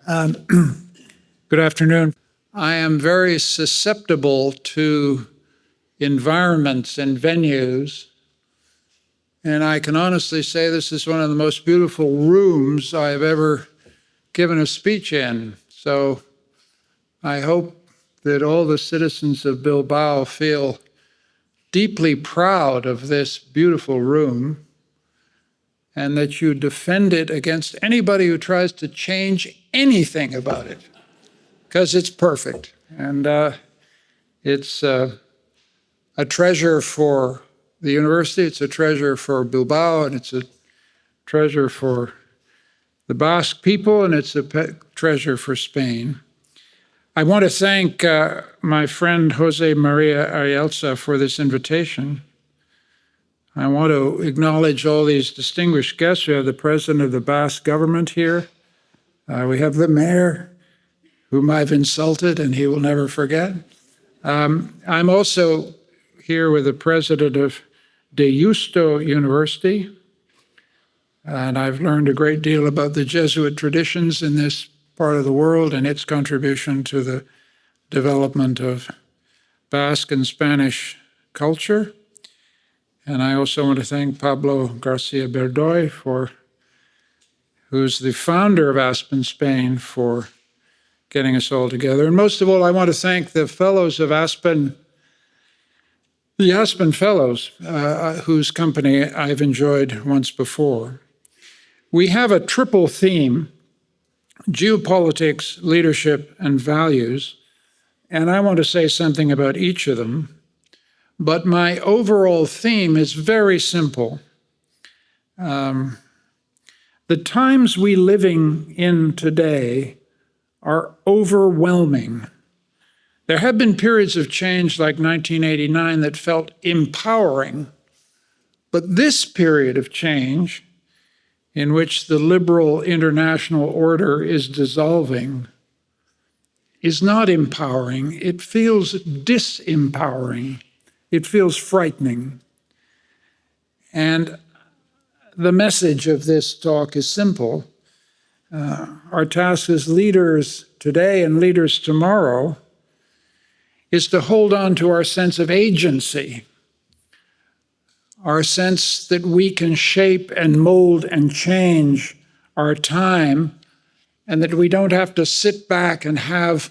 Good afternoon. I am very susceptible to environments and venues, and I can honestly say this is one of the most beautiful rooms I have ever given a speech in. So I hope that all the citizens of Bilbao feel deeply proud of this beautiful room and that you defend it against anybody who tries to change anything about it, because it's perfect. And it's a treasure for the university, it's a treasure for Bilbao, and it's a treasure for the Basque people, and it's a treasure for Spain. I want to thank my friend Jose Maria Arielza for this invitation. I want to acknowledge all these distinguished guests. We have the president of the Basque government here. We have the mayor, whom I've insulted and he will never forget. I'm also here with the president of Deusto University, and I've learned a great deal about the Jesuit traditions in this part of the world and its contribution to the development of Basque and Spanish culture. And I also want to thank Pablo Garcia Berdoy, who's the founder of Aspen Spain, for getting us all together. And most of all, I want to thank the fellows of Aspen, the Aspen Fellows, whose company I've enjoyed once before. We have a triple theme: geopolitics, leadership, and values. And I want to say something about each of them. But my overall theme is very simple. The times we're living in today are overwhelming. There have been periods of change like 1989 that felt empowering, but this period of change, in which the liberal international order is dissolving, is not empowering. It feels disempowering. It feels frightening. And the message of this talk is simple. Our task as leaders today and leaders tomorrow is to hold on to our sense of agency, our sense that we can shape and mold and change our time, and that we don't have to sit back and have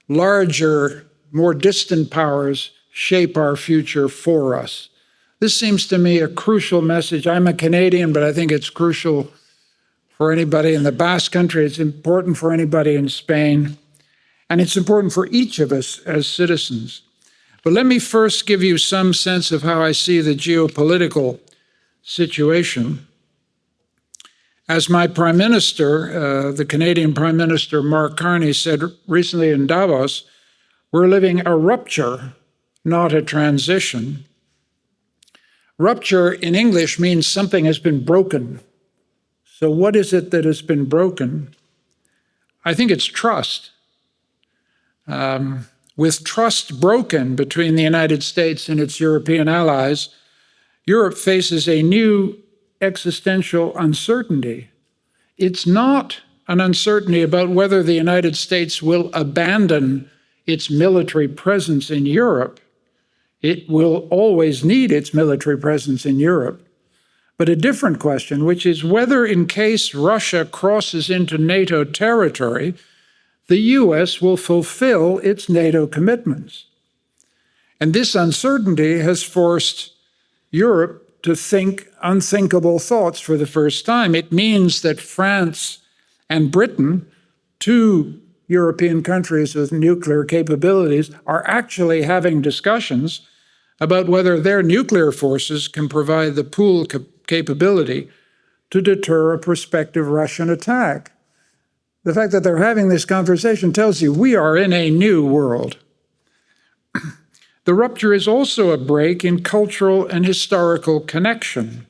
larger, more distant powers shape our future for us. This seems to me a crucial message. I'm a Canadian, but I think it's crucial for anybody in the Basque Country. It's important for anybody in Spain, and it's important for each of us as citizens. But let me first give you some sense of how I see the geopolitical situation. As my Prime Minister, the Canadian Prime Minister Mark Carney, said recently in Davos, we're living a rupture, not a transition. Rupture in English means something has been broken. So what is it that has been broken? I think it's trust. With trust broken between the United States and its European allies, Europe faces a new existential uncertainty. It's not an uncertainty about whether the United States will abandon its military presence in Europe. It will always need its military presence in Europe. But a different question, which is whether in case Russia crosses into NATO territory, the US will fulfill its NATO commitments. And this uncertainty has forced Europe to think unthinkable thoughts for the first time. It means that France and Britain, two European countries with nuclear capabilities, are actually having discussions about whether their nuclear forces can provide the pool capability to deter a prospective Russian attack. The fact that they're having this conversation tells you we are in a new world. The rupture is also a break in cultural and historical connection.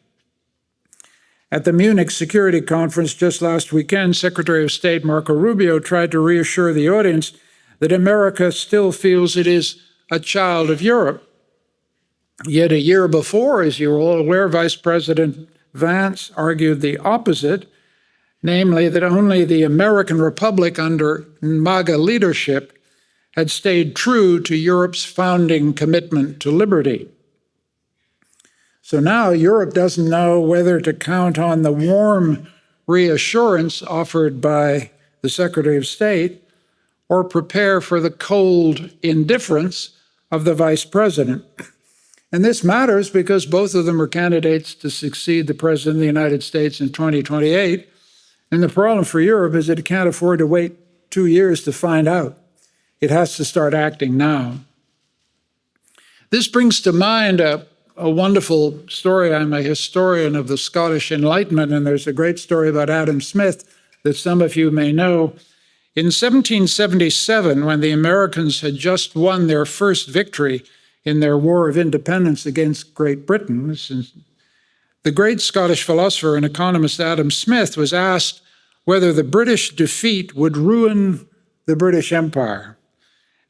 At the Munich Security Conference just last weekend, Secretary of State Marco Rubio tried to reassure the audience that America still feels it is a child of Europe. Yet a year before, as you're all aware, Vice President Vance argued the opposite, namely that only the American Republic under MAGA leadership had stayed true to Europe's founding commitment to liberty. So now Europe doesn't know whether to count on the warm reassurance offered by the Secretary of State or prepare for the cold indifference of the Vice President. And this matters because both of them are candidates to succeed the President of the United States in 2028. And the problem for Europe is that it can't afford to wait 2 years to find out. It has to start acting now. This brings to mind a wonderful story. I'm a historian of the Scottish Enlightenment, and there's a great story about Adam Smith that some of you may know. In 1777, when the Americans had just won their first victory in their War of Independence against Great Britain, the great Scottish philosopher and economist Adam Smith was asked whether the British defeat would ruin the British Empire.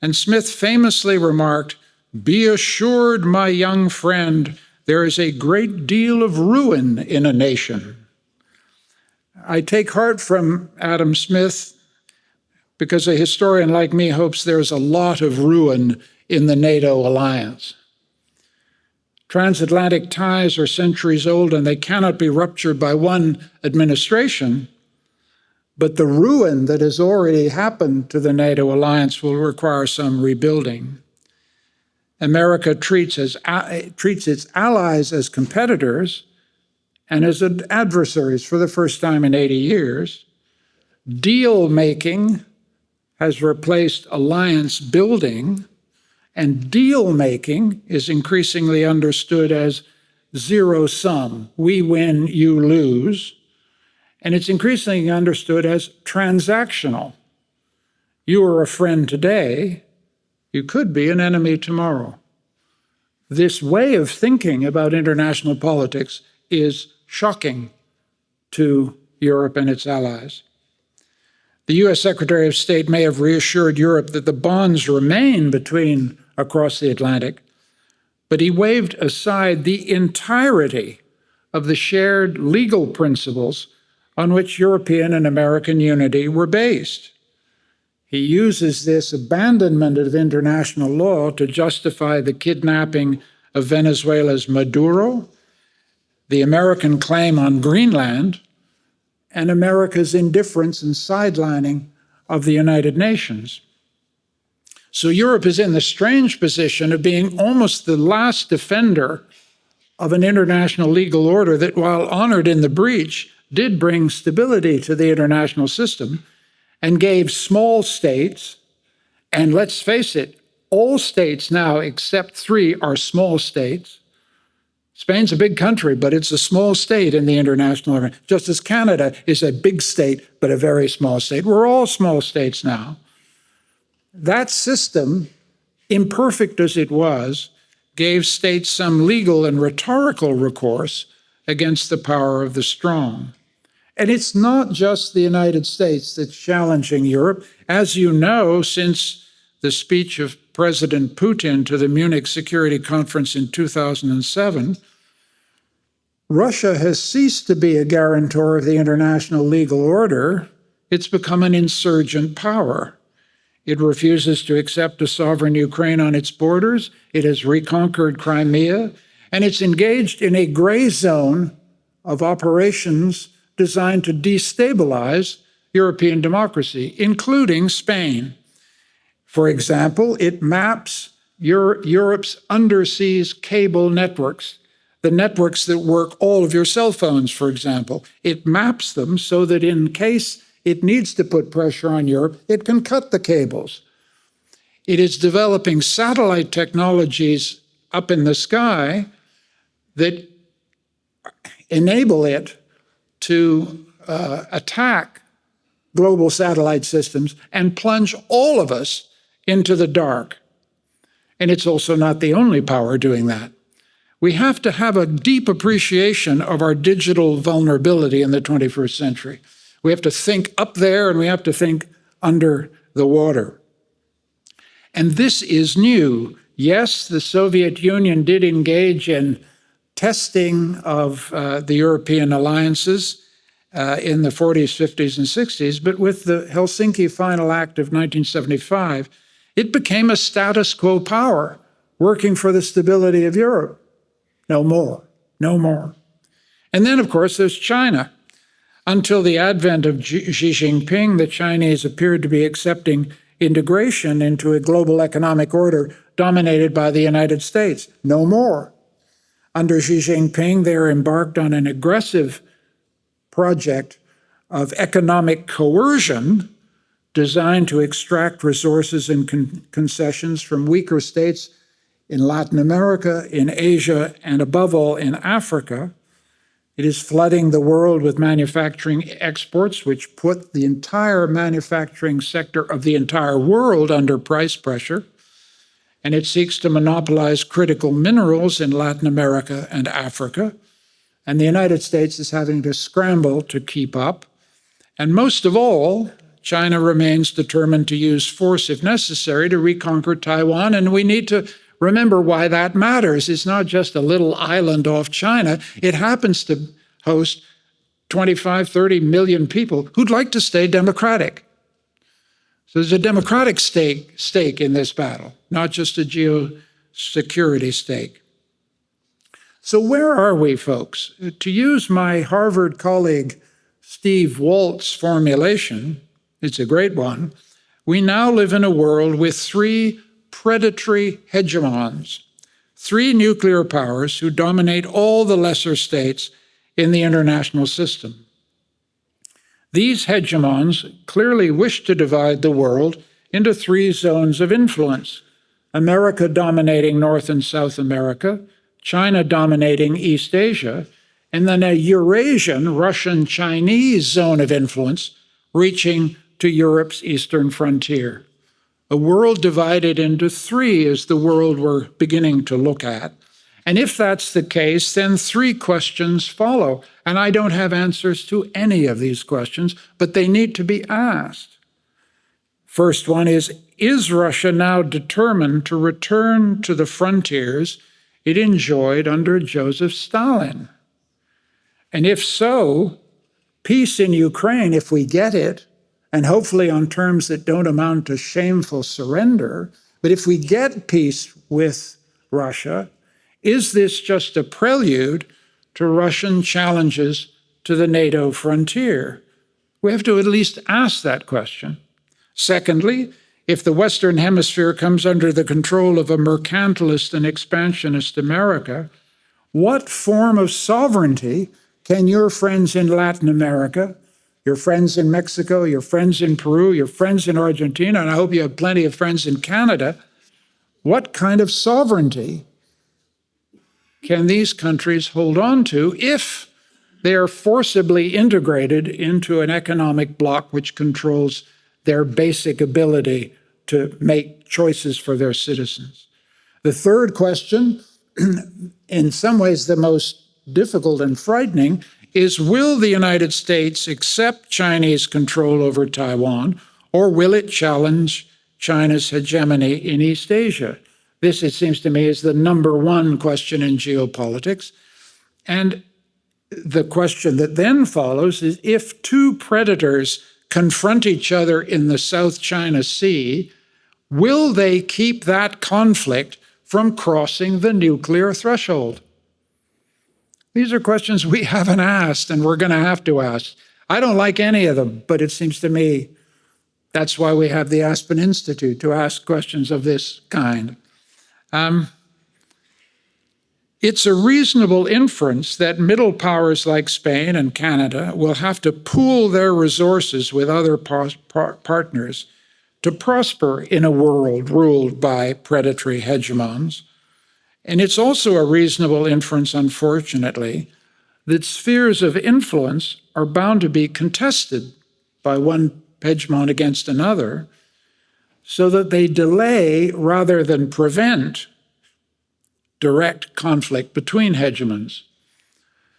And Smith famously remarked, "Be assured, my young friend, there is a great deal of ruin in a nation." I take heart from Adam Smith because a historian like me hopes there's a lot of ruin in the NATO alliance. Transatlantic ties are centuries old and they cannot be ruptured by one administration, but the ruin that has already happened to the NATO alliance will require some rebuilding. America treats its allies as competitors and as adversaries for the first time in 80 years. Deal-making has replaced alliance building, and deal-making is increasingly understood as zero-sum. We win, you lose. And it's increasingly understood as transactional. You are a friend today, you could be an enemy tomorrow. This way of thinking about international politics is shocking to Europe and its allies. The US Secretary of State may have reassured Europe that the bonds remain across the Atlantic, but he waved aside the entirety of the shared legal principles on which European and American unity were based. He uses this abandonment of international law to justify the kidnapping of Venezuela's Maduro, the American claim on Greenland, and America's indifference and sidelining of the United Nations. So Europe is in the strange position of being almost the last defender of an international legal order that, while honored in the breach, did bring stability to the international system and gave small states, and let's face it, all states now except 3 are small states. Spain's a big country, but it's a small state in the international order, just as Canada is a big state, but a very small state. We're all small states now. That system, imperfect as it was, gave states some legal and rhetorical recourse against the power of the strong. And it's not just the United States that's challenging Europe. As you know, since the speech of President Putin to the Munich Security Conference in 2007, Russia has ceased to be a guarantor of the international legal order. It's become an insurgent power. It refuses to accept a sovereign Ukraine on its borders. It has reconquered Crimea, and it's engaged in a gray zone of operations designed to destabilize European democracy, including Spain. For example, it maps Europe's underseas cable networks, the networks that work all of your cell phones, for example. It maps them so that in case it needs to put pressure on Europe, it can cut the cables. It is developing satellite technologies up in the sky that enable it to attack global satellite systems and plunge all of us into the dark. And it's also not the only power doing that. We have to have a deep appreciation of our digital vulnerability in the 21st century. We have to think up there and we have to think under the water. And this is new. Yes, the Soviet Union did engage in testing of the European alliances in the 40s, 50s, and 60s, but with the Helsinki Final Act of 1975, it became a status quo power working for the stability of Europe. No more, no more. And then, of course, there's China. Until the advent of Xi Jinping, the Chinese appeared to be accepting integration into a global economic order dominated by the United States. No more. Under Xi Jinping, they are embarked on an aggressive project of economic coercion designed to extract resources and concessions from weaker states in Latin America, in Asia, and above all in Africa. It is flooding the world with manufacturing exports, which put the entire manufacturing sector of the entire world under price pressure. And it seeks to monopolize critical minerals in Latin America and Africa. And the United States is having to scramble to keep up. And most of all, China remains determined to use force if necessary to reconquer Taiwan. And we need to remember why that matters. It's not just a little island off China. It happens to host 25, 30 million people who'd like to stay democratic. So there's a democratic stake in this battle, not just a geosecurity stake. So where are we, folks? To use my Harvard colleague Steve Walt's formulation, it's a great one, we now live in a world with three predatory hegemons, three nuclear powers who dominate all the lesser states in the international system. These hegemons clearly wish to divide the world into three zones of influence: America dominating North and South America, China dominating East Asia, and then a Eurasian, Russian-Chinese zone of influence reaching to Europe's eastern frontier. A world divided into three is the world we're beginning to look at. And if that's the case, then three questions follow. And I don't have answers to any of these questions, but they need to be asked. First one is Russia now determined to return to the frontiers it enjoyed under Joseph Stalin? And if so, peace in Ukraine, if we get it, and hopefully on terms that don't amount to shameful surrender, but if we get peace with Russia, is this just a prelude to Russian challenges to the NATO frontier? We have to at least ask that question. Secondly, if the Western Hemisphere comes under the control of a mercantilist and expansionist America, what form of sovereignty can your friends in Latin America, your friends in Mexico, your friends in Peru, your friends in Argentina, and I hope you have plenty of friends in Canada, what kind of sovereignty can these countries hold on to if they are forcibly integrated into an economic bloc which controls their basic ability to make choices for their citizens? The third question, in some ways the most difficult and frightening, is will the United States accept Chinese control over Taiwan, or will it challenge China's hegemony in East Asia? This, it seems to me, is the number one question in geopolitics. And the question that then follows is, if two predators confront each other in the South China Sea, will they keep that conflict from crossing the nuclear threshold? These are questions we haven't asked, and we're going to have to ask. I don't like any of them, but it seems to me that's why we have the Aspen Institute, to ask questions of this kind. It's a reasonable inference that middle powers like Spain and Canada will have to pool their resources with other partners to prosper in a world ruled by predatory hegemons. And it's also a reasonable inference, unfortunately, that spheres of influence are bound to be contested by one hegemon against another, so that they delay rather than prevent direct conflict between hegemons.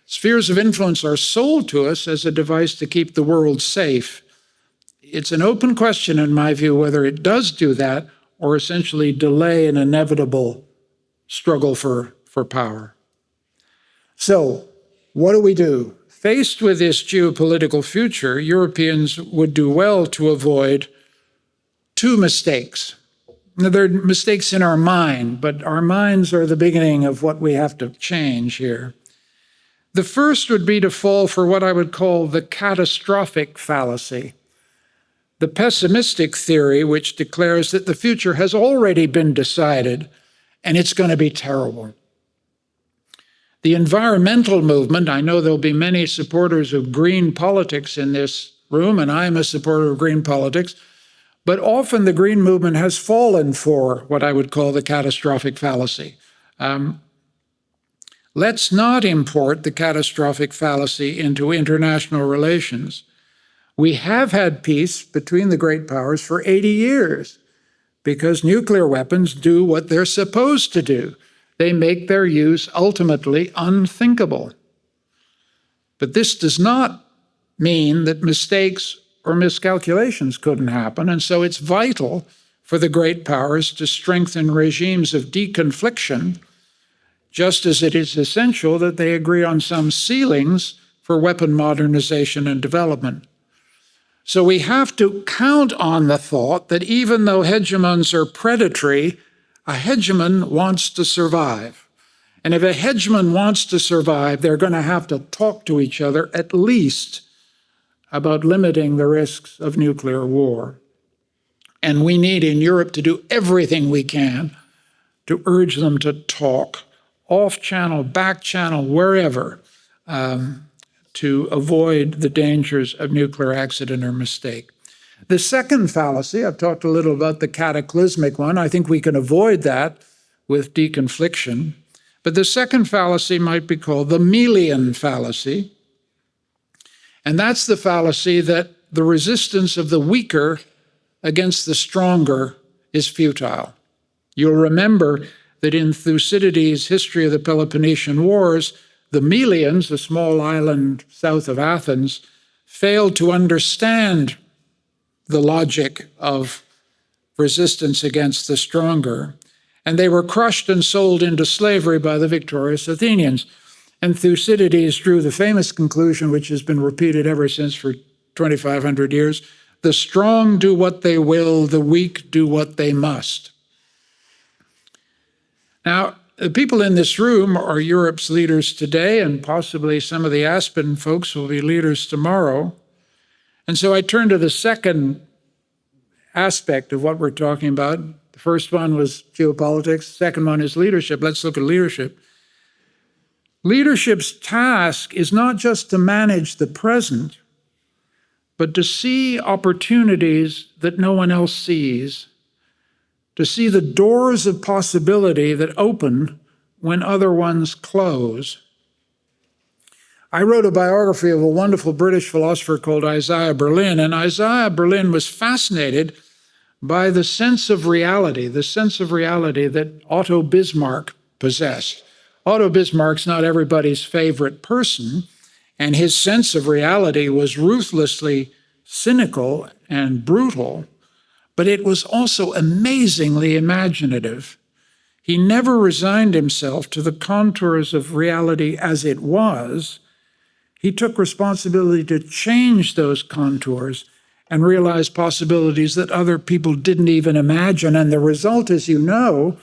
Spheres of influence are sold to us as a device to keep the world safe. It's an open question, in my view, whether it does do that or essentially delay an inevitable struggle for power. So, what do we do? faced with this geopolitical future, Europeans would do well to avoid two mistakes. Now, there are mistakes in our mind, but our minds are the beginning of what we have to change here. The first would be to fall for what I would call the catastrophic fallacy, the pessimistic theory which declares that the future has already been decided and it's going to be terrible. The environmental movement, I know there'll be many supporters of green politics in this room, and I'm a supporter of green politics, but often the green movement has fallen for what I would call the catastrophic fallacy. Let's not import the catastrophic fallacy into international relations. We have had peace between the great powers for 80 years because nuclear weapons do what they're supposed to do. They make their use ultimately unthinkable. But this does not mean that mistakes or miscalculations couldn't happen, and so it's vital for the great powers to strengthen regimes of deconfliction, just as it is essential that they agree on some ceilings for weapon modernization and development. So we have to count on the thought that even though hegemons are predatory, a hegemon wants to survive. And if a hegemon wants to survive, they're going to have to talk to each other at least about limiting the risks of nuclear war. And we need in Europe to do everything we can to urge them to talk, off-channel, back-channel, wherever, to avoid the dangers of nuclear accident or mistake. The second fallacy, I've talked a little about the cataclysmic one. I think we can avoid that with deconfliction. But the second fallacy might be called the Melian fallacy. And that's the fallacy that the resistance of the weaker against the stronger is futile. You'll remember that in Thucydides' History of the Peloponnesian Wars, the Melians, a small island south of Athens, failed to understand the logic of resistance against the stronger, and they were crushed and sold into slavery by the victorious Athenians. And Thucydides drew the famous conclusion, which has been repeated ever since for 2,500 years, the strong do what they will, the weak do what they must. Now, the people in this room are Europe's leaders today, and possibly some of the Aspen folks will be leaders tomorrow. And so I turn to the second aspect of what we're talking about. The first one was geopolitics. The second one is leadership. Let's look at leadership. Leadership's task is not just to manage the present, but to see opportunities that no one else sees, to see the doors of possibility that open when other ones close. I wrote a biography of a wonderful British philosopher called Isaiah Berlin, and Isaiah Berlin was fascinated by the sense of reality that Otto Bismarck possessed. Otto Bismarck's not everybody's favorite person, and his sense of reality was ruthlessly cynical and brutal, but it was also amazingly imaginative. He never resigned himself to the contours of reality as it was. He took responsibility to change those contours and realize possibilities that other people didn't even imagine. And the result, as you know,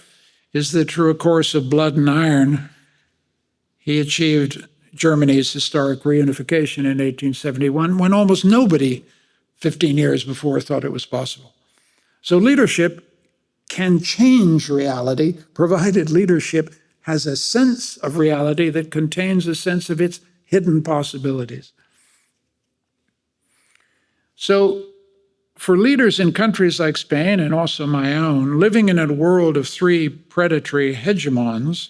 is that through a course of blood and iron, he achieved Germany's historic reunification in 1871, when almost nobody 15 years before thought it was possible. So leadership can change reality, provided leadership has a sense of reality that contains a sense of its hidden possibilities. So for leaders in countries like Spain and also my own, living in a world of three predatory hegemons,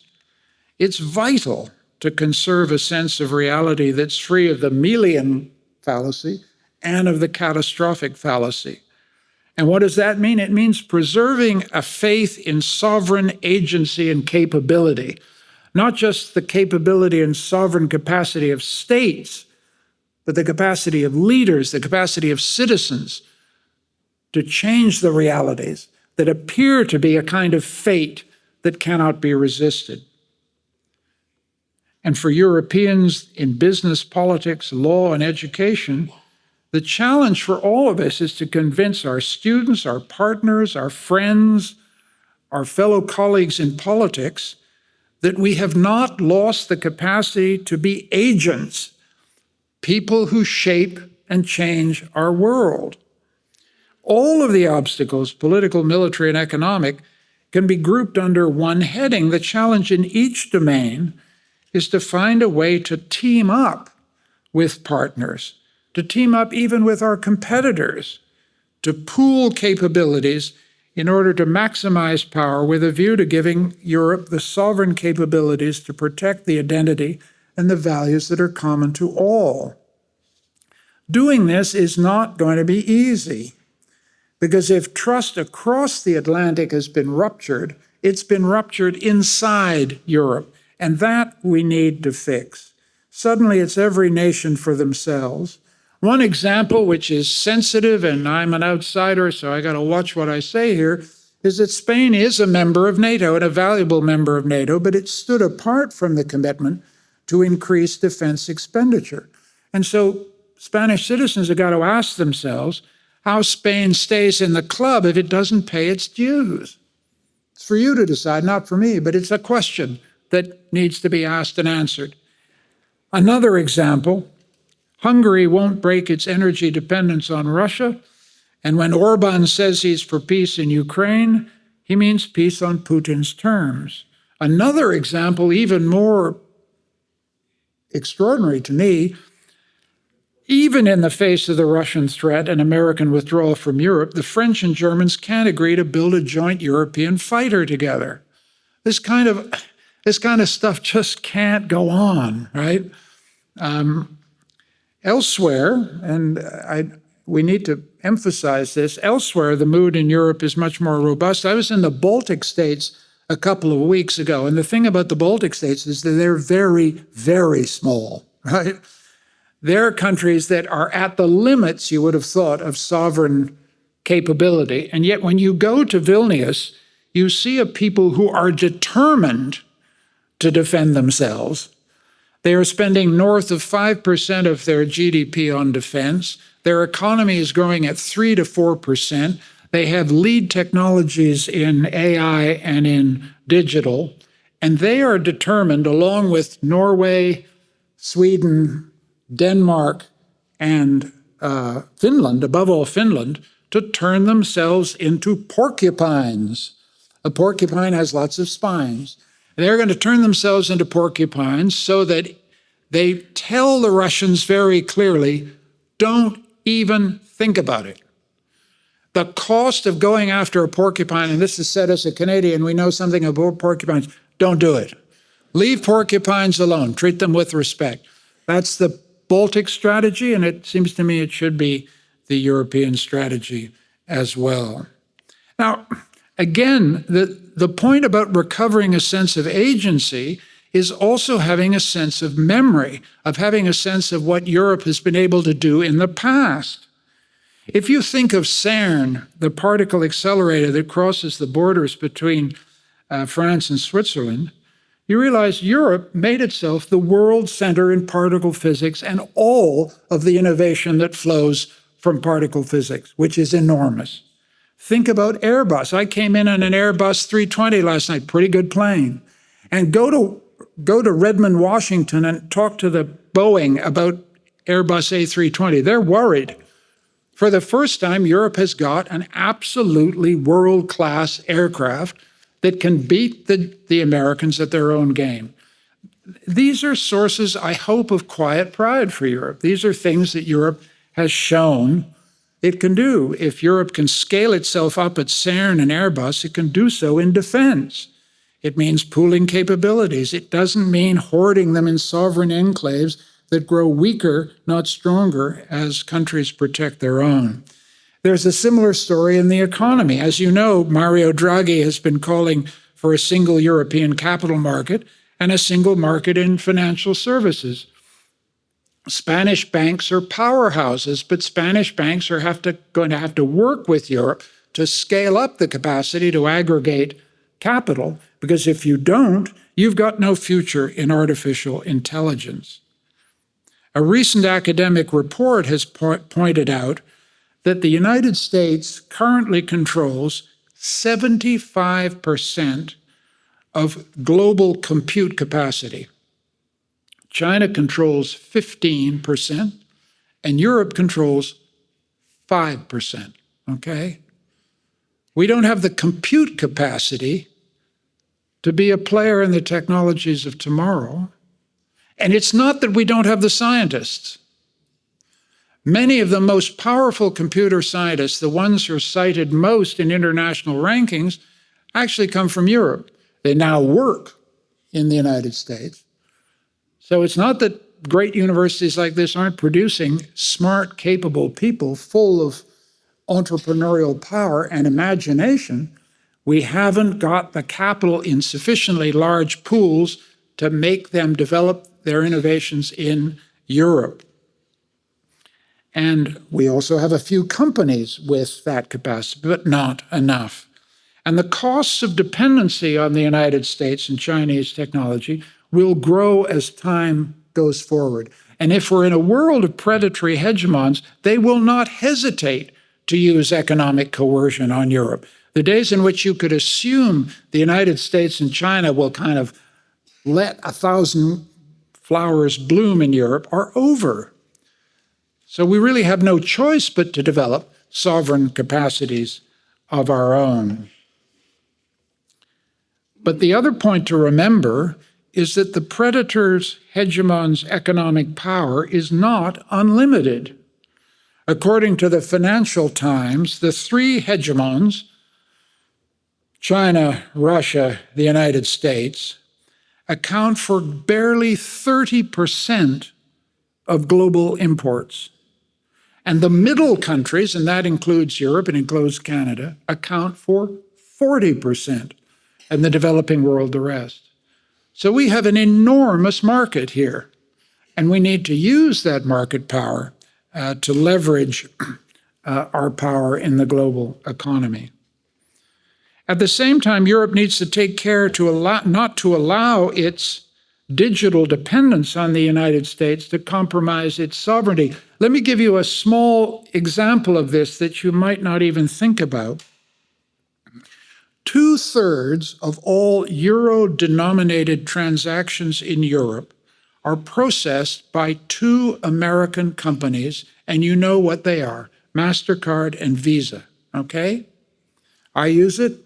it's vital to conserve a sense of reality that's free of the Melian fallacy and of the catastrophic fallacy. And what does that mean? It means preserving a faith in sovereign agency and capability, not just the capability and sovereign capacity of states, but the capacity of leaders, the capacity of citizens to change the realities that appear to be a kind of fate that cannot be resisted. And for Europeans in business, politics, law, and education, the challenge for all of us is to convince our students, our partners, our friends, our fellow colleagues in politics that we have not lost the capacity to be agents, people who shape and change our world. All of the obstacles, political, military, and economic, can be grouped under one heading. The challenge in each domain is to find a way to team up with partners, to team up even with our competitors, to pool capabilities in order to maximize power with a view to giving Europe the sovereign capabilities to protect the identity and the values that are common to all. Doing this is not going to be easy, because if trust across the Atlantic has been ruptured, it's been ruptured inside Europe, and that we need to fix. Suddenly, it's every nation for themselves. One example, which is sensitive, and I'm an outsider, so I got to watch what I say here, is that Spain is a member of NATO and a valuable member of NATO, but it stood apart from the commitment to increase defense expenditure. And so Spanish citizens have got to ask themselves how Spain stays in the club if it doesn't pay its dues. It's for you to decide, not for me, but it's a question that needs to be asked and answered. Another example, Hungary won't break its energy dependence on Russia, and when Orban says he's for peace in Ukraine, he means peace on Putin's terms. Another example, even more extraordinary to me, even in the face of the Russian threat and American withdrawal from Europe, the French and Germans can't agree to build a joint European fighter together. This kind of stuff just can't go on, right? Elsewhere, and we need to emphasize this, elsewhere the mood in Europe is much more robust. I was in the Baltic states a couple of weeks ago, and the thing about the Baltic states is that they're very, very small, right? They're countries that are at the limits, you would have thought, of sovereign capability. And yet when you go to Vilnius, you see a people who are determined to defend themselves. They are spending north of 5% of their GDP on defense. Their economy is growing at 3 to 4%. They have lead technologies in AI and in digital. And they are determined, along with Norway, Sweden, Denmark, and Finland, above all Finland, to turn themselves into porcupines. A porcupine has lots of spines. They're going to turn themselves into porcupines so that they tell the Russians very clearly, don't even think about it. The cost of going after a porcupine, and this is said as a Canadian, we know something about porcupines, don't do it. Leave porcupines alone, treat them with respect. That's the Baltic strategy, and it seems to me it should be the European strategy as well. Now, again, the point about recovering a sense of agency is also having a sense of memory, of having a sense of what Europe has been able to do in the past. If you think of CERN, the particle accelerator that crosses the borders between France and Switzerland, you realize Europe made itself the world center in particle physics and all of the innovation that flows from particle physics, which is enormous. Think about Airbus. I came in on an Airbus 320 last night, pretty good plane. And go to Redmond, Washington, and talk to the Boeing about Airbus A320. They're worried. For the first time, Europe has got an absolutely world-class aircraft that can beat the Americans at their own game. These are sources, I hope, of quiet pride for Europe. These are things that Europe has shown it can do. If Europe can scale itself up at CERN and Airbus, it can do so in defense. It means pooling capabilities. It doesn't mean hoarding them in sovereign enclaves that grow weaker, not stronger, as countries protect their own. There's a similar story in the economy. As you know, Mario Draghi has been calling for a single European capital market and a single market in financial services. Spanish banks are powerhouses, but Spanish banks are going to have to work with Europe to scale up the capacity to aggregate capital, because if you don't, you've got no future in artificial intelligence. A recent academic report has pointed out that the United States currently controls 75% of global compute capacity. China controls 15%, and Europe controls 5%, okay? We don't have the compute capacity to be a player in the technologies of tomorrow. And it's not that we don't have the scientists. Many of the most powerful computer scientists, the ones who are cited most in international rankings, actually come from Europe. They now work in the United States. So it's not that great universities like this aren't producing smart, capable people full of entrepreneurial power and imagination. We haven't got the capital in sufficiently large pools to make them develop their innovations in Europe. And we also have a few companies with that capacity, but not enough. And the costs of dependency on the United States and Chinese technology will grow as time goes forward. And if we're in a world of predatory hegemons, they will not hesitate to use economic coercion on Europe. The days in which you could assume the United States and China will kind of let 1,000 flowers bloom in Europe are over. So we really have no choice but to develop sovereign capacities of our own. But the other point to remember is that the predator's hegemon's economic power is not unlimited. According to the Financial Times, the three hegemons, China, Russia, the United States, account for barely 30% of global imports. And the middle countries, and that includes Europe and includes Canada, account for 40%, and the developing world the rest. So we have an enormous market here, and we need to use that market power to leverage our power in the global economy. At the same time, Europe needs to take care not to allow its digital dependence on the United States to compromise its sovereignty. Let me give you a small example of this that you might not even think about. 2/3 of all euro-denominated transactions in Europe are processed by two American companies, and you know what they are, MasterCard and Visa, okay? I use it,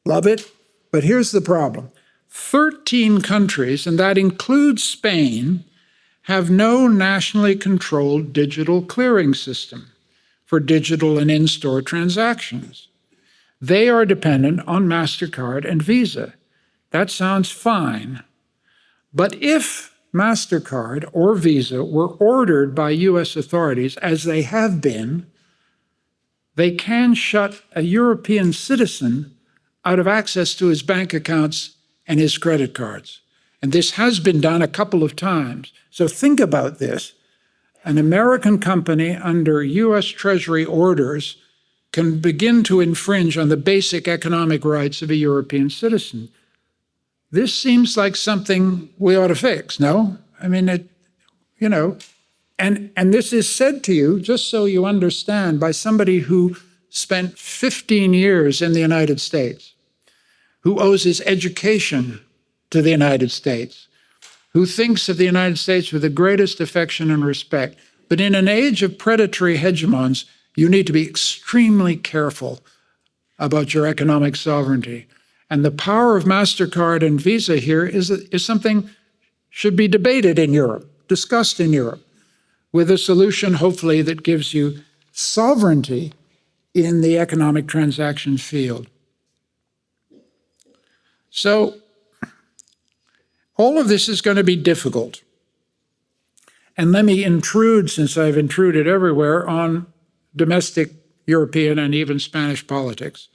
love it, but here's the problem. 13 countries, and that includes Spain, have no nationally controlled digital clearing system for digital and in-store transactions. They are dependent on MasterCard and Visa. That sounds fine. But if MasterCard or Visa were ordered by US authorities, as they have been, they can shut a European citizen out of access to his bank accounts and his credit cards. And this has been done a couple of times. So think about this. An American company under US Treasury orders can begin to infringe on the basic economic rights of a European citizen. This seems like something we ought to fix, no? I mean, and this is said to you, just so you understand, by somebody who spent 15 years in the United States, who owes his education to the United States, who thinks of the United States with the greatest affection and respect. But in an age of predatory hegemons, you need to be extremely careful about your economic sovereignty. And the power of MasterCard and Visa here is something should be debated in Europe, discussed in Europe, with a solution, hopefully, that gives you sovereignty in the economic transactions field. So all of this is going to be difficult. And let me intrude, since I've intruded everywhere, on domestic European and even Spanish politics.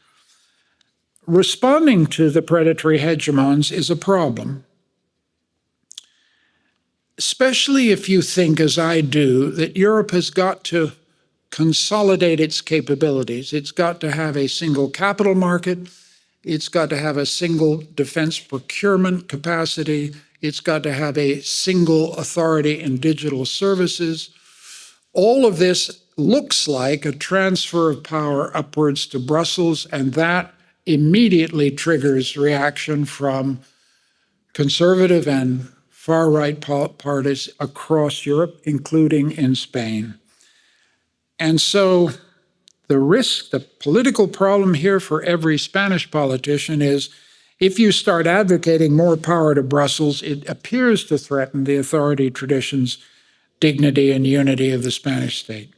Responding to the predatory hegemons is a problem, especially if you think, as I do, that Europe has got to consolidate its capabilities. It's got to have a single capital market. It's got to have a single defense procurement capacity. It's got to have a single authority in digital services. All of this looks like a transfer of power upwards to Brussels, and that immediately triggers reaction from conservative and far-right parties across Europe, including in Spain. And so the political problem here for every Spanish politician is if you start advocating more power to Brussels, it appears to threaten the authority traditions, dignity, and unity of the Spanish state.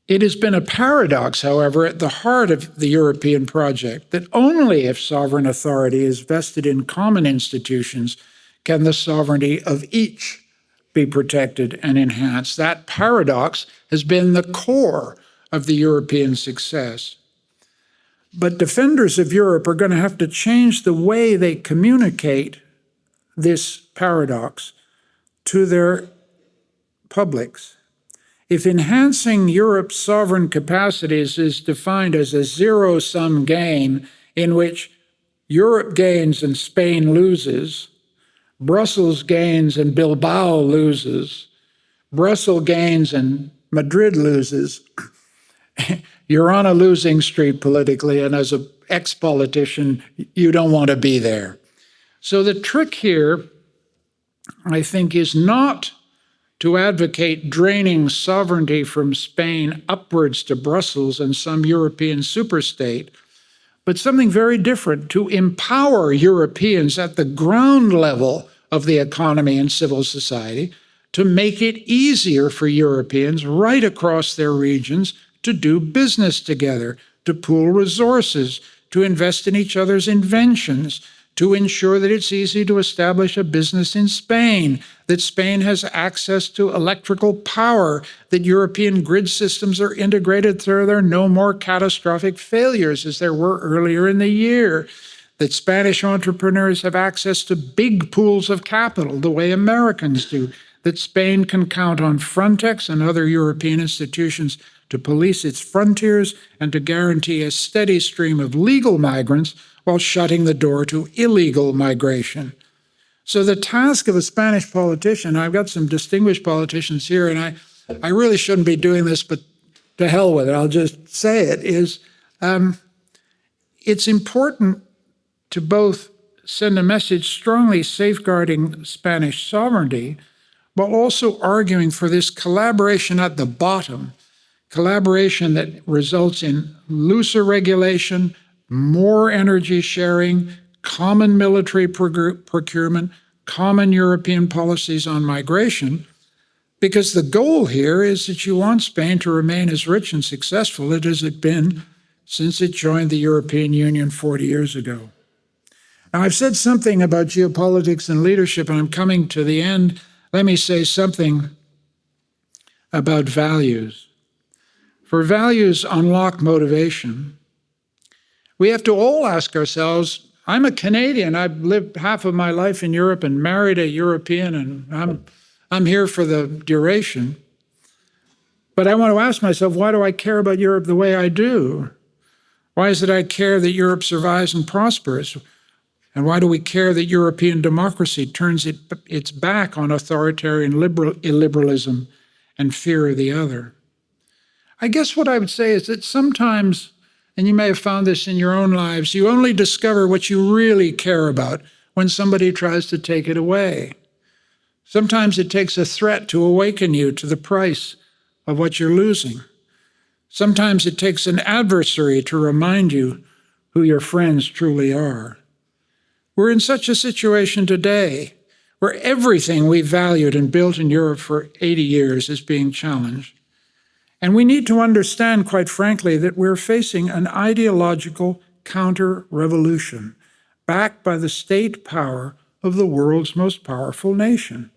It has been a paradox, however, at the heart of the European project that only if sovereign authority is vested in common institutions can the sovereignty of each be protected and enhanced. That paradox has been the core of the European success. But defenders of Europe are going to have to change the way they communicate this paradox to their publics. If enhancing Europe's sovereign capacities is defined as a zero-sum game in which Europe gains and Spain loses, Brussels gains and Bilbao loses, Brussels gains and Madrid loses, you're on a losing streak politically, and as an ex-politician, you don't want to be there. So the trick here, I think, is not to advocate draining sovereignty from Spain upwards to Brussels and some European superstate, but something very different, to empower Europeans at the ground level of the economy and civil society to make it easier for Europeans right across their regions to do business together, to pool resources, to invest in each other's inventions, to ensure that it's easy to establish a business in Spain, that Spain has access to electrical power, that European grid systems are integrated so there are no more catastrophic failures as there were earlier in the year, that Spanish entrepreneurs have access to big pools of capital the way Americans do, that Spain can count on Frontex and other European institutions to police its frontiers and to guarantee a steady stream of legal migrants while shutting the door to illegal migration. So the task of a Spanish politician, I've got some distinguished politicians here, and I really shouldn't be doing this, but to hell with it, I'll just say it, is it's important to both send a message strongly safeguarding Spanish sovereignty, while also arguing for this collaboration at the bottom, collaboration that results in looser regulation, more energy sharing, common military procurement, common European policies on migration, because the goal here is that you want Spain to remain as rich and successful as it's been since it joined the European Union 40 years ago. Now, I've said something about geopolitics and leadership, and I'm coming to the end. Let me say something about values. For values unlock motivation. We have to all ask ourselves, I'm a Canadian, I've lived half of my life in Europe and married a European, and I'm here for the duration. But I want to ask myself, why do I care about Europe the way I do? Why is it I care that Europe survives and prospers? And why do we care that European democracy turns its back on authoritarian illiberalism and fear of the other? I guess what I would say is that sometimes, and you may have found this in your own lives, you only discover what you really care about when somebody tries to take it away. Sometimes it takes a threat to awaken you to the price of what you're losing. Sometimes it takes an adversary to remind you who your friends truly are. We're in such a situation today where everything we valued and built in Europe for 80 years is being challenged. And we need to understand, quite frankly, that we're facing an ideological counter-revolution backed by the state power of the world's most powerful nation.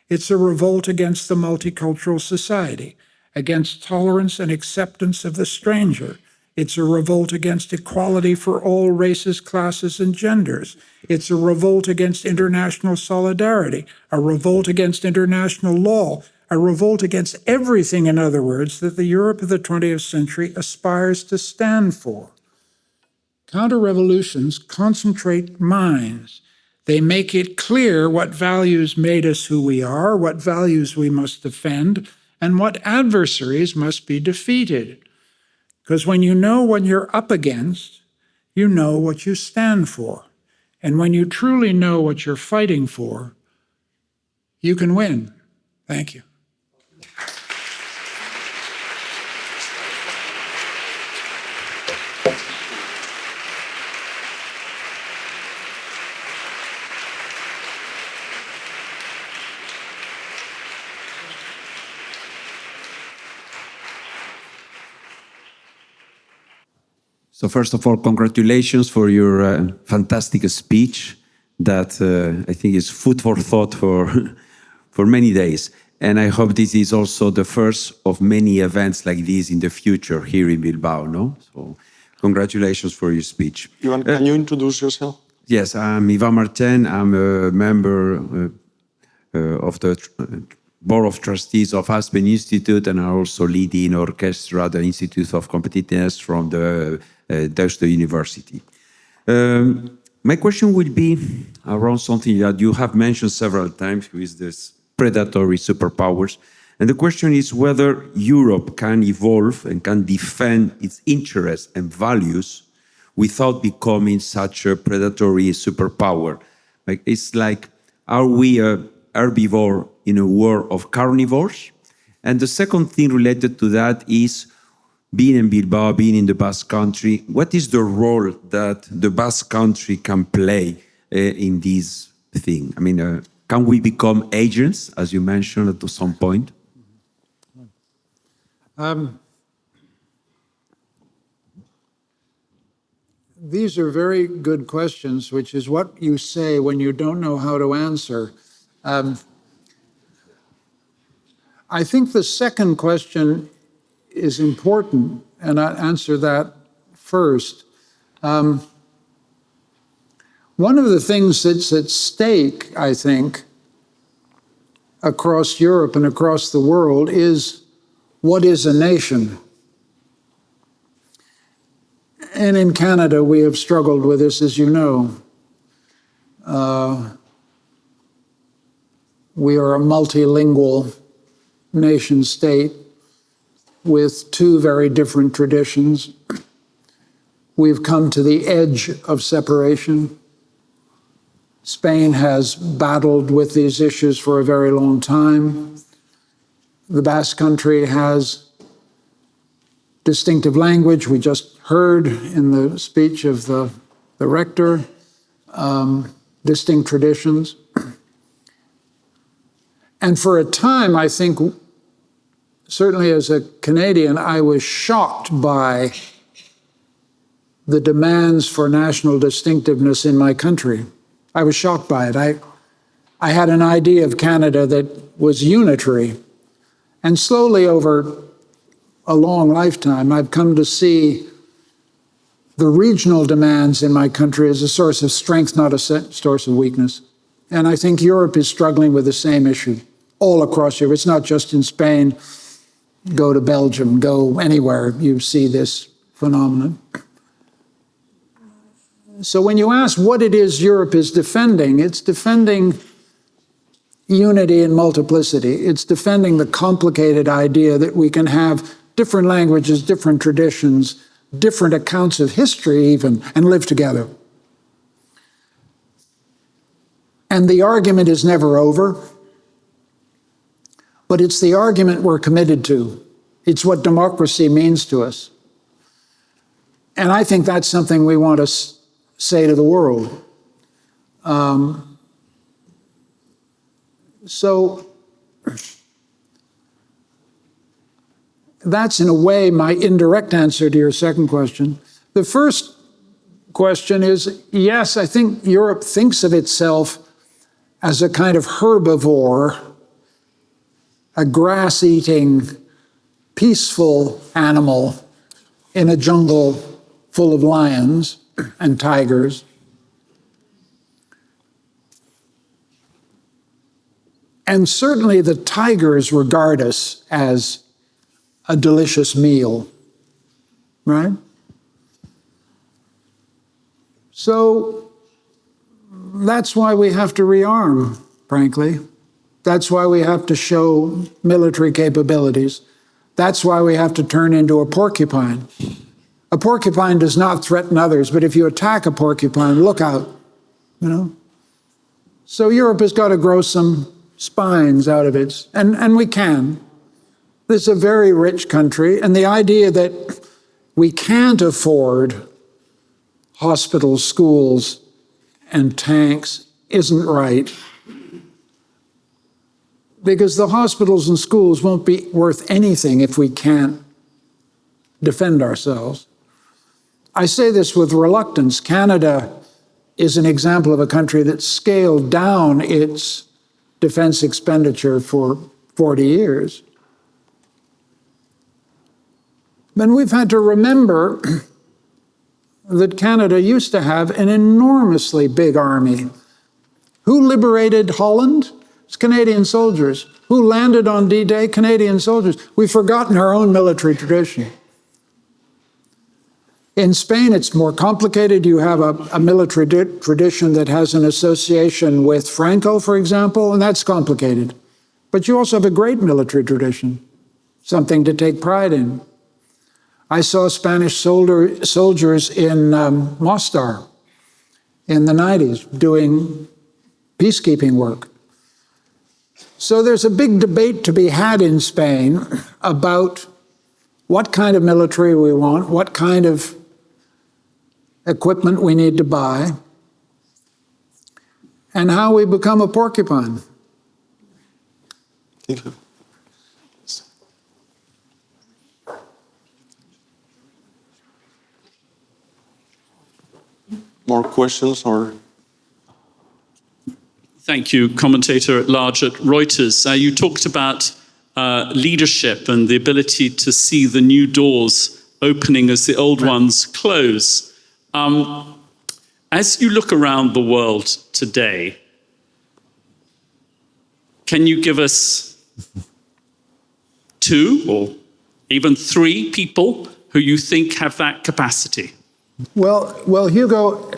It's a revolt against the multicultural society, against tolerance and acceptance of the stranger. It's a revolt against equality for all races, classes, and genders. It's a revolt against international solidarity, a revolt against international law, a revolt against everything, in other words, that the Europe of the 20th century aspires to stand for. Counter-revolutions concentrate minds. They make it clear what values made us who we are, what values we must defend, and what adversaries must be defeated. Because when you know what you're up against, you know what you stand for. And when you truly know what you're fighting for, you can win. Thank you. So first of all, congratulations for your fantastic speech that I think is food for thought for many days. And I hope this is also the first of many events like this in the future here in Bilbao, no? So congratulations for your speech. Ivan, can you introduce yourself? Yes, I'm Ivan Martin. I'm a member of the Board of Trustees of Aspen Institute, and I also lead in orchestra the Institute of Competitiveness from the Deusto University. My question would be around something that you have mentioned several times, which is this predatory superpowers. And the question is whether Europe can evolve and can defend its interests and values without becoming such a predatory superpower. Like, it's like, are we a herbivore in a world of carnivores? And the second thing related to that is, being in Bilbao, being in the Basque Country, what is the role that the Basque Country can play in this thing? I mean, can we become agents, as you mentioned at some point? These are very good questions, which is what you say when you don't know how to answer. I think the second question is important, and I'll answer that first. One of the things that's at stake, I think, across Europe and across the world is what is a nation? And in Canada, we have struggled with this, as you know. We are a multilingual nation state with two very different traditions. We've come to the edge of separation. Spain has battled with these issues for a very long time. The Basque Country has distinctive language. We just heard in the speech of the rector, distinct traditions. And for a time, I think, certainly as a Canadian, I was shocked by the demands for national distinctiveness in my country. I was shocked by it. I had an idea of Canada that was unitary. And slowly over a long lifetime, I've come to see the regional demands in my country as a source of strength, not a source of weakness. And I think Europe is struggling with the same issue all across Europe. It's not just in Spain. Go to Belgium, go anywhere, you see this phenomenon. So when you ask what it is Europe is defending, it's defending unity in multiplicity. It's defending the complicated idea that we can have different languages, different traditions, different accounts of history even, and live together. And the argument is never over, but it's the argument we're committed to. It's what democracy means to us. And I think that's something we want to say to the world. So that's in a way my indirect answer to your second question. The first question is, yes, I think Europe thinks of itself as a kind of herbivore, a grass-eating, peaceful animal in a jungle full of lions and tigers. And certainly the tigers regard us as a delicious meal, right? So that's why we have to rearm, frankly. That's why we have to show military capabilities. That's why we have to turn into a porcupine. A porcupine does not threaten others, but if you attack a porcupine, look out, you know? So Europe has got to grow some spines out of it, and we can. This is a very rich country, and the idea that we can't afford hospitals, schools, and tanks isn't right. Because the hospitals and schools won't be worth anything if we can't defend ourselves. I say this with reluctance. Canada is an example of a country that scaled down its defense expenditure for 40 years. Then we've had to remember that Canada used to have an enormously big army. Who liberated Holland? It's Canadian soldiers. Who landed on D-Day? Canadian soldiers. We've forgotten our own military tradition. In Spain, it's more complicated. You have a military tradition that has an association with Franco, for example, and that's complicated. But you also have a great military tradition, something to take pride in. I saw Spanish soldiers in Mostar in the 90s doing peacekeeping work. So there's a big debate to be had in Spain about what kind of military we want, what kind of equipment we need to buy, and how we become a porcupine. Thank you. More questions or? Thank you, commentator at large at Reuters. You talked about leadership and the ability to see the new doors opening as the old ones close. As you look around the world today, can you give us 2 or even 3 people who you think have that capacity? Well, Hugo,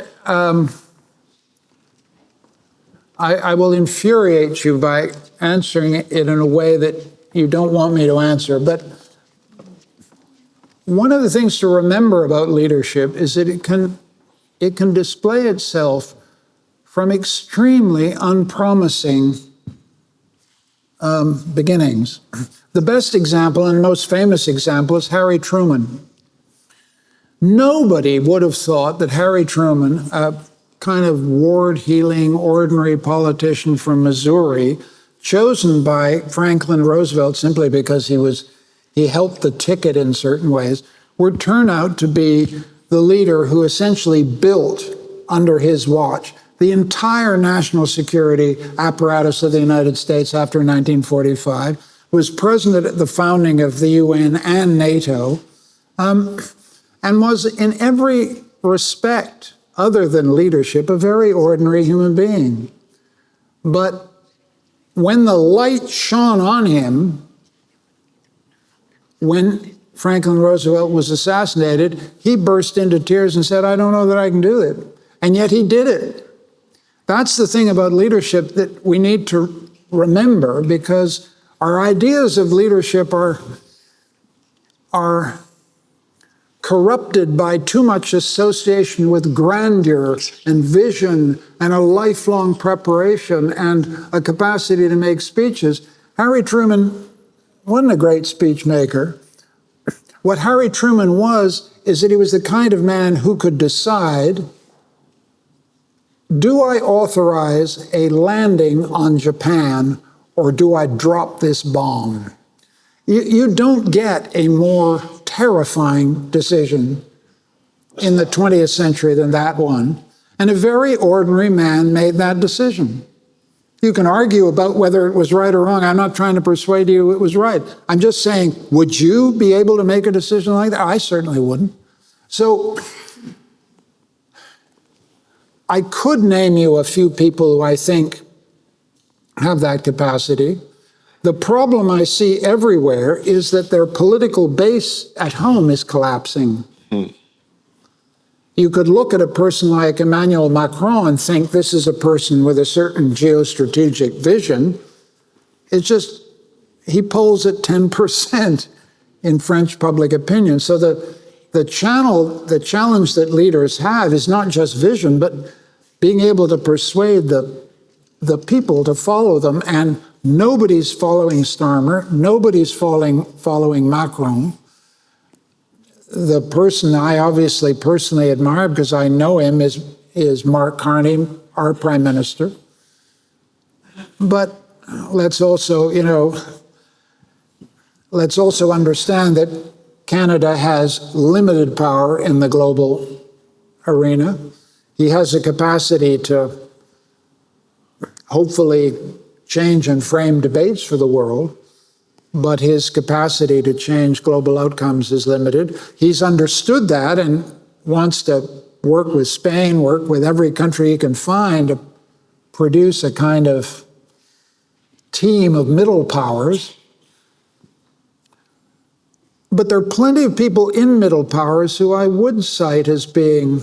I will infuriate you by answering it in a way that you don't want me to answer. But one of the things to remember about leadership is that it can display itself from extremely unpromising beginnings. The best example and most famous example is Harry Truman. Nobody would have thought that Harry Truman, a kind of ward-heeling, ordinary politician from Missouri, chosen by Franklin Roosevelt simply because he helped the ticket in certain ways, would turn out to be the leader who essentially built, under his watch, the entire national security apparatus of the United States after 1945, was president at the founding of the UN and NATO, and was in every respect, other than leadership, a very ordinary human being. But when the light shone on him, when Franklin Roosevelt was assassinated, he burst into tears and said, "I don't know that I can do it." And yet he did it. That's the thing about leadership that we need to remember, because our ideas of leadership are corrupted by too much association with grandeur and vision and a lifelong preparation and a capacity to make speeches. Harry Truman wasn't a great speech maker. What Harry Truman was is that he was the kind of man who could decide, do I authorize a landing on Japan or do I drop this bomb? You don't get a more terrifying decision in the 20th century than that one. And a very ordinary man made that decision. You can argue about whether it was right or wrong. I'm not trying to persuade you it was right. I'm just saying, would you be able to make a decision like that? I certainly wouldn't. So I could name you a few people who I think have that capacity. The problem I see everywhere is that their political base at home is collapsing. You could look at a person like Emmanuel Macron and think this is a person with a certain geostrategic vision. It's just, he polls at 10% in French public opinion. So the challenge that leaders have is not just vision, but being able to persuade the people to follow them. And nobody's following Starmer, nobody's following Macron. The person I obviously personally admire, because I know him, is Mark Carney, our Prime Minister. But let's also understand that Canada has limited power in the global arena. He has the capacity to hopefully change and frame debates for the world, but his capacity to change global outcomes is limited. He's understood that and wants to work with Spain, work with every country he can find to produce a kind of team of middle powers. But there are plenty of people in middle powers who I would cite as being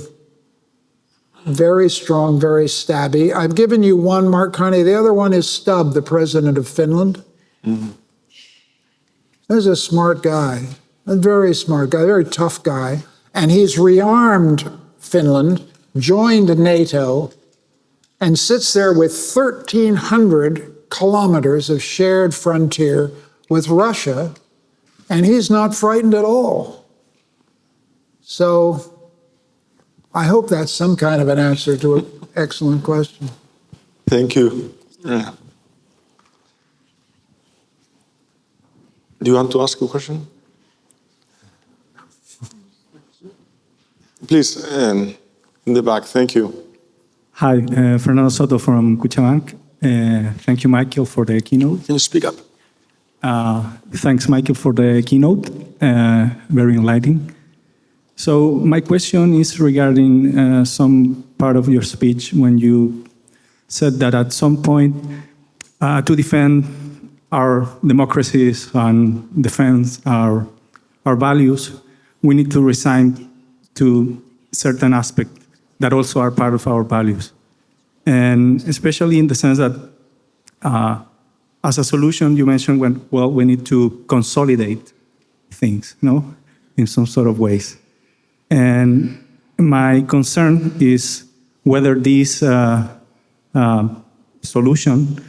very strong, very stabby. I've given you one, Mark Carney. The other one is Stubb, the president of Finland. Mm-hmm. He's a smart guy, a very smart guy, a very tough guy. And he's rearmed Finland, joined NATO, and sits there with 1,300 kilometers of shared frontier with Russia, and he's not frightened at all. So I hope that's some kind of an answer to an excellent question. Thank you. Yeah. Do you want to ask a question? Please, in the back. Thank you. Hi, Fernando Soto from Cuchabank. Thank you, Michael, for the keynote. Can you speak up? Thanks, Michael, for the keynote. Very enlightening. So my question is regarding some part of your speech when you said that at some point to defend our democracies and defend our values, we need to resign to certain aspects that also are part of our values. And especially in the sense that as a solution, you mentioned we need to consolidate things, in some sort of ways. And my concern is whether this solution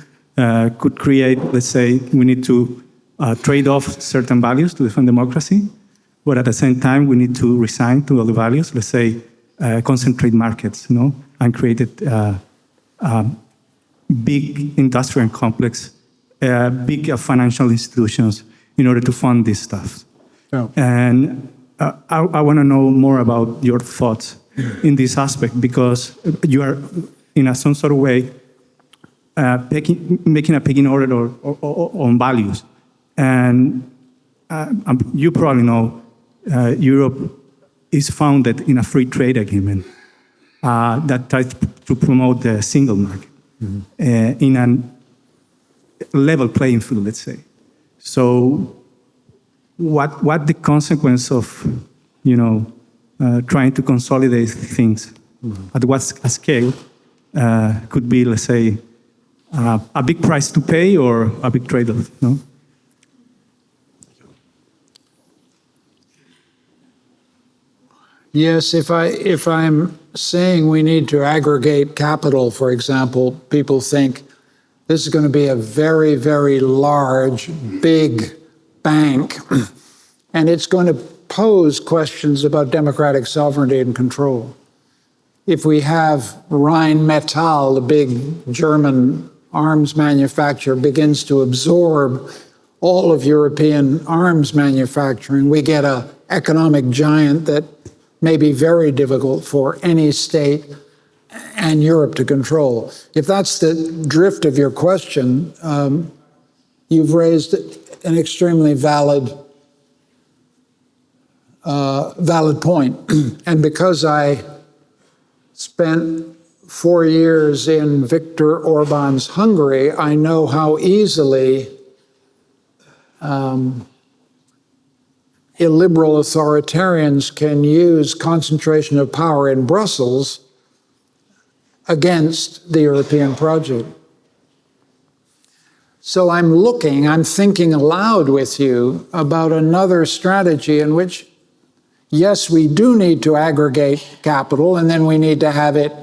could create, let's say, we need to trade off certain values to defend democracy, but at the same time, we need to resign to other values, let's say, concentrate markets, and create big industrial complex, big financial institutions in order to fund this stuff. Oh. And I want to know more about your thoughts in this aspect, because you are, in some sort of way, making a pecking order on values. And you probably know Europe is founded in a free trade agreement that tries to promote the single market in a level playing field, let's say. So what the consequence of, trying to consolidate things at what scale could be, let's say, a big price to pay or a big trade-off, no? Yes, if I'm saying we need to aggregate capital, for example, people think this is going to be a very, very large, big bank, and it's going to pose questions about democratic sovereignty and control. If we have Rheinmetall, the big German arms manufacturer, begins to absorb all of European arms manufacturing, we get an economic giant that may be very difficult for any state and Europe to control. If that's the drift of your question, you've raised an extremely valid point. And because I spent 4 years in Viktor Orban's Hungary, I know how easily illiberal authoritarians can use concentration of power in Brussels against the European project. So I'm thinking aloud with you about another strategy in which, yes, we do need to aggregate capital, and then we need to have it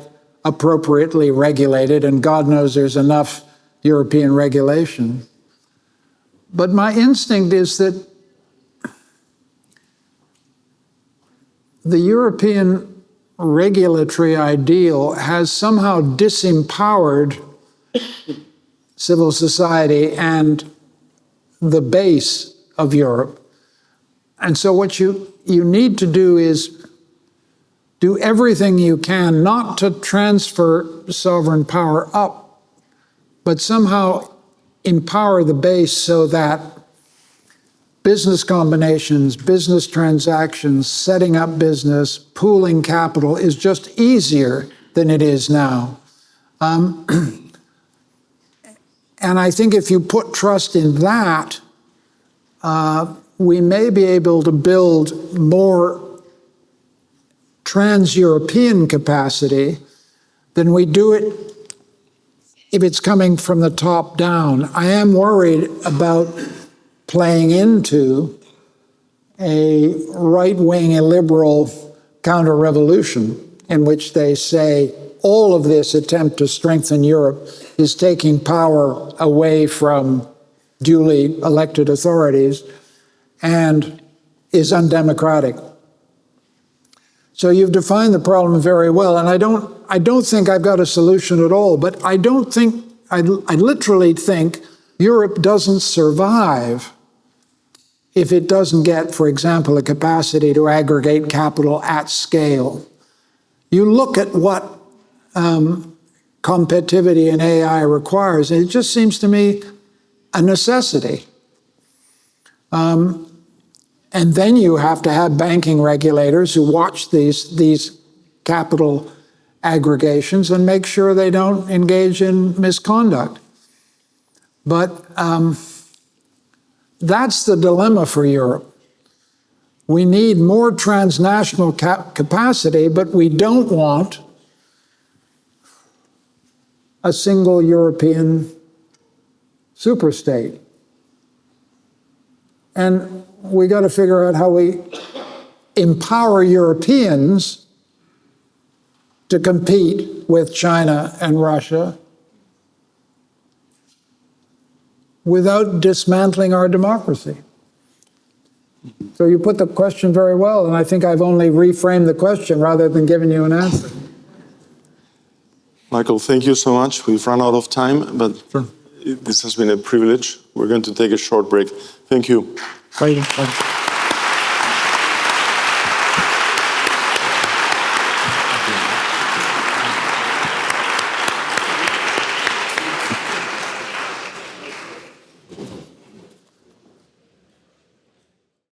appropriately regulated, and God knows there's enough European regulation. But my instinct is that the European regulatory ideal has somehow disempowered civil society and the base of Europe. And so what you need to do is do everything you can not to transfer sovereign power up, but somehow empower the base so that business combinations, business transactions, setting up business, pooling capital is just easier than it is now. And I think if you put trust in that, we may be able to build more trans-European capacity than we do it if it's coming from the top down. I am worried about playing into a right-wing illiberal counter-revolution in which they say all of this attempt to strengthen Europe is taking power away from duly elected authorities and is undemocratic. So you've defined the problem very well, and I don't think I've got a solution at all, but I literally think Europe doesn't survive if it doesn't get, for example, a capacity to aggregate capital at scale. You look at what competitivity in AI requires, and it just seems to me a necessity. And then you have to have banking regulators who watch these capital aggregations and make sure they don't engage in misconduct. But that's the dilemma for Europe. We need more transnational capacity, but we don't want a single European superstate. And we got to figure out how we empower Europeans to compete with China and Russia without dismantling our democracy. So you put the question very well, and I think I've only reframed the question rather than giving you an answer. Michael, thank you so much. We've run out of time, but this has been a privilege. We're going to take a short break. Thank you. Bye.